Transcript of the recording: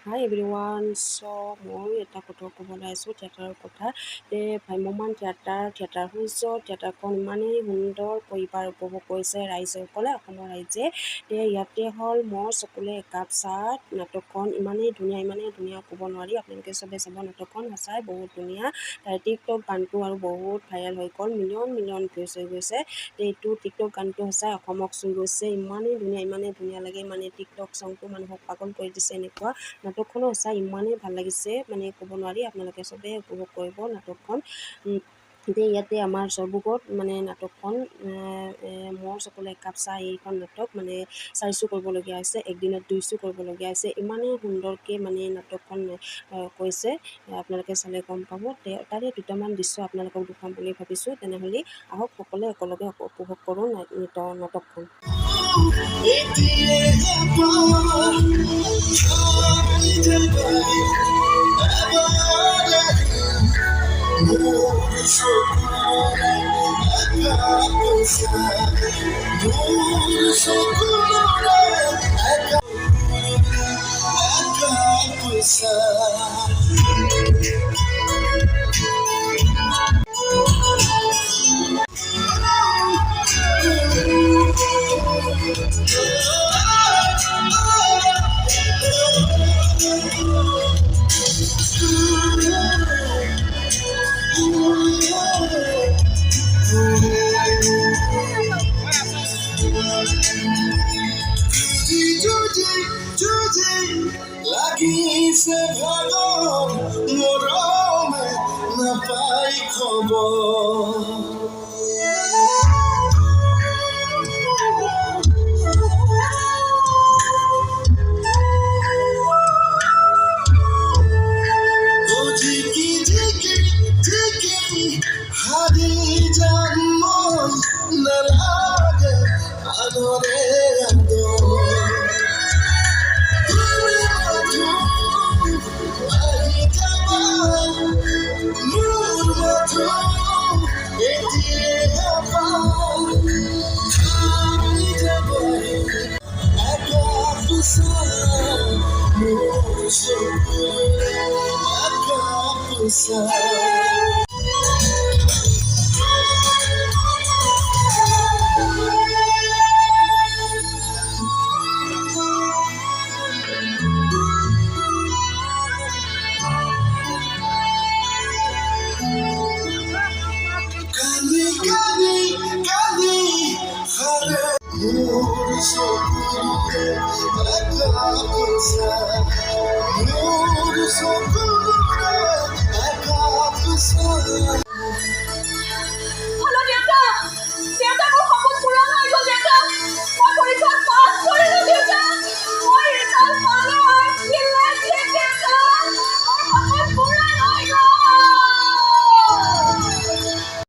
হাই everyone. মই এটা কথা ক'বলৈ আছোঁ থিয়েটাৰৰ কথা। ভ্ৰাম্যমাণ থিয়েটাৰ সূৰ্য থিয়েটাৰখন ইমানেই সুন্দৰ পৰিবাৰ উপভোগ কৰিছে ৰাইজসকলে, অসমৰ ৰাইজে। ইয়াতে হ'ল মোৰ চকুলে একাপ চাহ নাটকখন ইমানেই ধুনীয়া ক'ব নোৱাৰি। আপোনালোকে চবে চাব, নাটকখন সঁচাই বহুত ধুনীয়া। তাৰ টিকটক গানটো আৰু বহুত ভাইৰেল হৈ গ'ল, মিলিয়ন ভিউজ হৈ গৈছে। এইটো টিকটক গানটো সঁচাই অসমক চুই গৈছে, ইমানেই ধুনীয়া লাগে। টিকটক চংটো মানুহক পাগল কৰি দিছে। এনেকুৱা নাটকখনো সঁচাই ইমানেই ভাল লাগিছে, ক'ব নোৱাৰি। আপোনালোকে চবেই উপভোগ কৰিব নাটকখন। ইয়াতে আমাৰ চৰবুকত নাটকখন মোৰ চকুলে একাপ চাহ এইখন নাটক 4 শ্বো কৰিবলগীয়া হৈছে, একদিনত 2 শ্বো কৰিবলগীয়া হৈছে। ইমানেই সুন্দৰকৈ নাটকখন কৈছে, আপোনালোকে চালে গম পাব। তাৰে দুটামান দৃশ্য আপোনালোকক দেখুৱাম বুলি ভাবিছোঁ। তেনেহ'লে আহক সকলোৱে একেলগে উপভোগ কৰোঁ নাটকখন। লাগিছে ভাগৰ মৰমে নাপাই খবৰ, হাৰি যাম মই নালাগে আদৰে so